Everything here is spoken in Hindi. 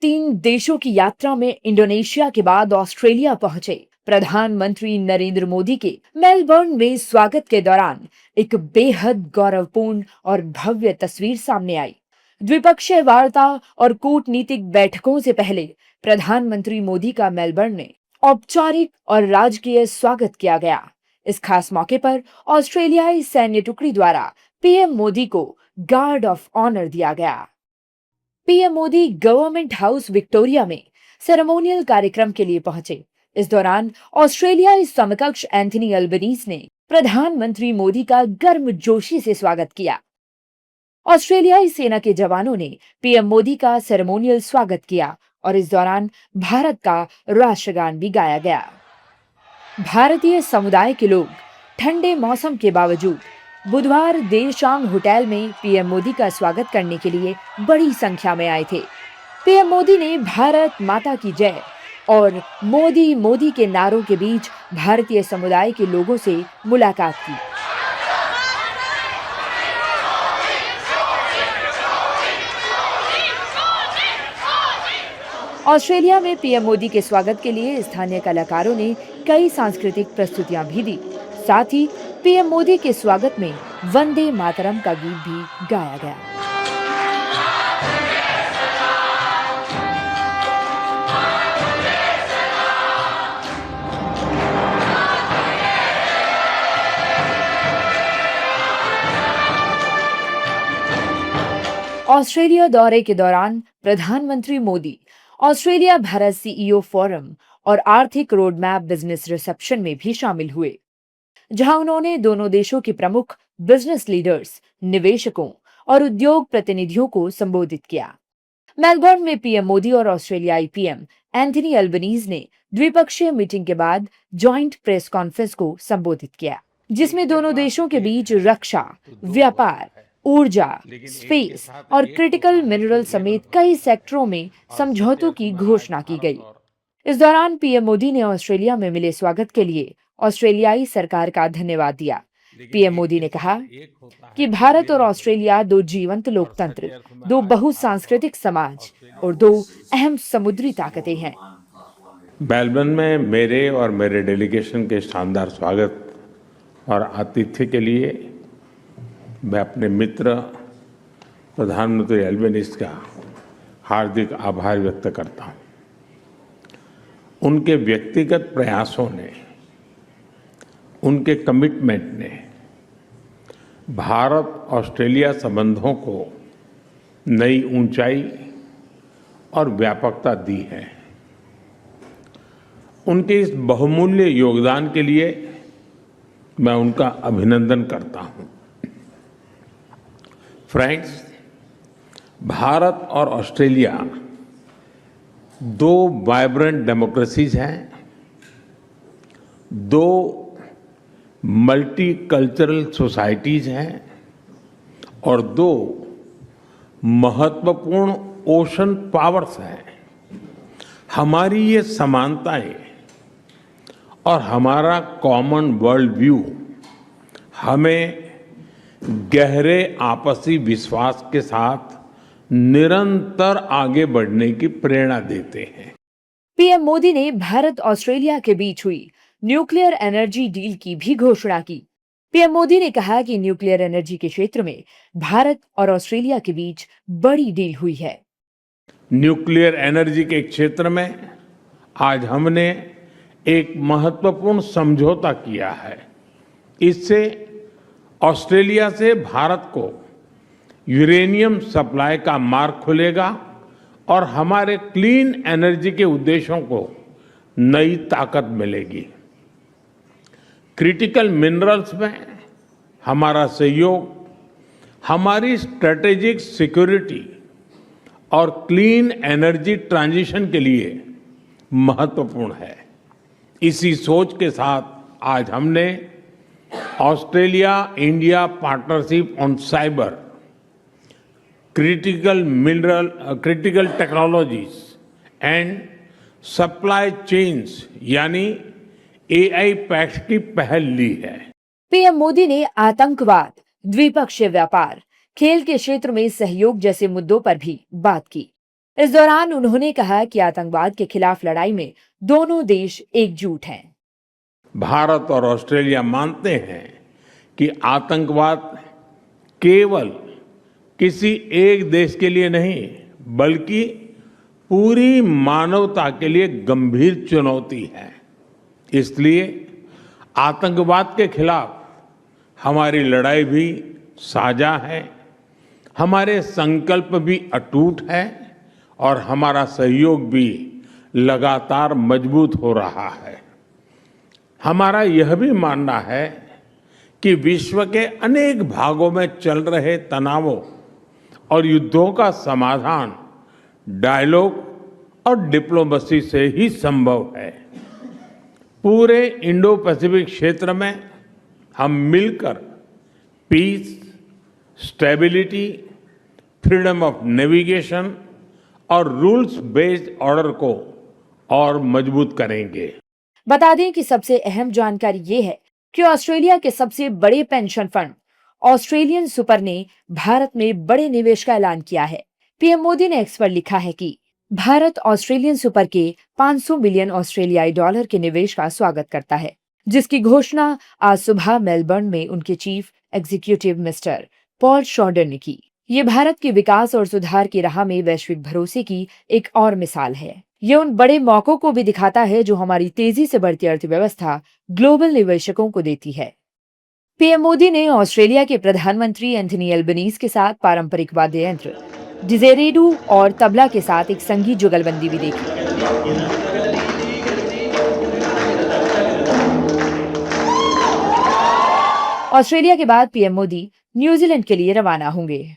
3 देशों की यात्रा में इंडोनेशिया के बाद ऑस्ट्रेलिया पहुंचे प्रधानमंत्री नरेंद्र मोदी के मेलबर्न में स्वागत के दौरान एक बेहद गौरवपूर्ण और भव्य तस्वीर सामने आई। द्विपक्षीय वार्ता और कूटनीतिक बैठकों से पहले प्रधानमंत्री मोदी का मेलबर्न में औपचारिक और राजकीय स्वागत किया गया। इस खास मौके पर ऑस्ट्रेलियाई सैन्य टुकड़ी द्वारा पीएम मोदी को गार्ड ऑफ ऑनर दिया गया। PM Modi government house Victoria में सेरेमोनियल कार्यक्रम के लिए पहुंचे। इस दौरान ऑस्ट्रेलियाई समकक्ष एंथनी अल्बनीज ने प्रधानमंत्री मोदी का गर्मजोशी से स्वागत किया। ऑस्ट्रेलियाई सेना के जवानों ने पीएम मोदी का सेरेमोनियल स्वागत किया और इस दौरान भारत का राष्ट्रगान भी गाया गया। भारतीय समुदाय के लोग ठंडे मौसम के बावजूद बुधवार देर शाम होटल में पीएम मोदी का स्वागत करने के लिए बड़ी संख्या में आए थे। पीएम मोदी ने भारत माता की जय और मोदी मोदी के नारों के बीच भारतीय समुदाय के लोगों से मुलाकात की। ऑस्ट्रेलिया में पीएम मोदी के स्वागत के लिए स्थानीय कलाकारों ने कई सांस्कृतिक प्रस्तुतियां भी दी। साथ ही पीएम मोदी के स्वागत में वंदे मातरम का गीत भी गाया गया। ऑस्ट्रेलिया दौरे के दौरान प्रधानमंत्री Modi Australia Bharat CEO forum और आर्थिक रोड मैप बिजनेस रिसेप्शन में भी शामिल हुए, जहां उन्होंने दोनों देशों के प्रमुख बिजनेस लीडर्स, निवेशकों और उद्योग प्रतिनिधियों को संबोधित किया। मेलबर्न में पीएम मोदी और ऑस्ट्रेलियाई पीएम एंथनी अल्बनीज ने द्विपक्षीय मीटिंग के बाद जॉइंट प्रेस कॉन्फ्रेंस को संबोधित किया, जिसमें दोनों देशों के बीच रक्षा, व्यापार, ऊर्जा, स्पेस और क्रिटिकल मिनरल समेत कई सेक्टरों में समझौतों की घोषणा की गई। इस दौरान पीएम मोदी ने ऑस्ट्रेलिया में मिले स्वागत के लिए ऑस्ट्रेलियाई सरकार का धन्यवाद दिया। पीएम मोदी ने कहा कि भारत और ऑस्ट्रेलिया दो जीवंत लोकतंत्र, दो बहुसांस्कृतिक समाज और दो अहम समुद्री ताकतें हैं। मेलबर्न में मेरे और मेरे डेलीगेशन के शानदार स्वागत और आतिथ्य के लिए मैं अपने मित्र प्रधानमंत्री अल्बनीज का हार्दिक आभार व्यक्त करता हूं। उनके व्यक्तिगत प्रयासों ने, उनके कमिटमेंट ने भारत ऑस्ट्रेलिया संबंधों को नई ऊंचाई और व्यापकता दी है। उनके इस बहुमूल्य योगदान के लिए मैं उनका अभिनंदन करता हूं। फ्रेंड्स, भारत और ऑस्ट्रेलिया दो वाइब्रेंट डेमोक्रेसीज हैं, दो मल्टी कल्चरल सोसाइटीज हैं और दो महत्वपूर्ण ओशन पावर्स हैं। हमारी ये समानताएं और हमारा कॉमन वर्ल्ड व्यू हमें गहरे आपसी विश्वास के साथ निरंतर आगे बढ़ने की प्रेरणा देते हैं। पीएम मोदी ने भारत ऑस्ट्रेलिया के बीच हुई न्यूक्लियर एनर्जी डील की भी घोषणा की। पीएम मोदी ने कहा कि न्यूक्लियर एनर्जी के क्षेत्र में भारत और ऑस्ट्रेलिया के बीच बड़ी डील हुई है। न्यूक्लियर एनर्जी के क्षेत्र में आज हमने एक महत्वपूर्ण समझौता किया है। इससे ऑस्ट्रेलिया से भारत को यूरेनियम सप्लाई का मार्ग खुलेगा और हमारे क्लीन एनर्जी के उद्देश्यों को नई ताकत मिलेगी। क्रिटिकल मिनरल्स में हमारा सहयोग हमारी स्ट्रेटेजिक सिक्योरिटी और क्लीन एनर्जी ट्रांजिशन के लिए महत्वपूर्ण है। इसी सोच के साथ आज हमने Australia India partnership on cyber, critical technologies and supply chains यानी एआई पैक्ट की पहल ली है। पीएम मोदी ने आतंकवाद, द्विपक्षीय व्यापार, खेल के क्षेत्र में सहयोग जैसे मुद्दों पर भी बात की। इस दौरान उन्होंने कहा कि आतंकवाद के खिलाफ लड़ाई में दोनों देश एकजुट हैं। भारत और ऑस्ट्रेलिया मानते हैं कि आतंकवाद केवल किसी एक देश के लिए नहीं, बल्कि पूरी मानवता के लिए गंभीर चुनौती है। इसलिए आतंकवाद के खिलाफ हमारी लड़ाई भी साझा है, हमारे संकल्प भी अटूट है और हमारा सहयोग भी लगातार मजबूत हो रहा है। हमारा यह भी मानना है कि विश्व के अनेक भागों में चल रहे तनावों और युद्धों का समाधान डायलॉग और डिप्लोमेसी से ही संभव है। पूरे इंडो पैसिफिक क्षेत्र में हम मिलकर peace, stability, freedom of navigation और रूल्स बेस्ड ऑर्डर को और मजबूत करेंगे। बता दें कि सबसे अहम जानकारी ये है कि ऑस्ट्रेलिया के सबसे बड़े पेंशन फंड ऑस्ट्रेलियन सुपर ने भारत में बड़े निवेश का ऐलान किया है। पीएम मोदी ने एक्स पर लिखा है कि भारत ऑस्ट्रेलियन सुपर के 500 मिलियन ऑस्ट्रेलियाई डॉलर के निवेश का स्वागत करता है, जिसकी घोषणा आज सुबह मेलबर्न में उनके चीफ एग्जीक्यूटिव मिस्टर पॉल शॉर्डन ने की। ये भारत के विकास और सुधार की राह में वैश्विक भरोसे की एक और मिसाल है। ये उन बड़े मौकों को भी दिखाता है जो हमारी तेजी से बढ़ती अर्थव्यवस्था ग्लोबल निवेशकों को देती है। पीएम मोदी ने ऑस्ट्रेलिया के प्रधानमंत्री एंथनी एल्बनीज के साथ पारंपरिक वाद्य यंत्र डिजेरेडू और तबला के साथ एक संगीत जुगलबंदी भी देखी। ऑस्ट्रेलिया के बाद पीएम मोदी न्यूजीलैंड के लिए रवाना होंगे।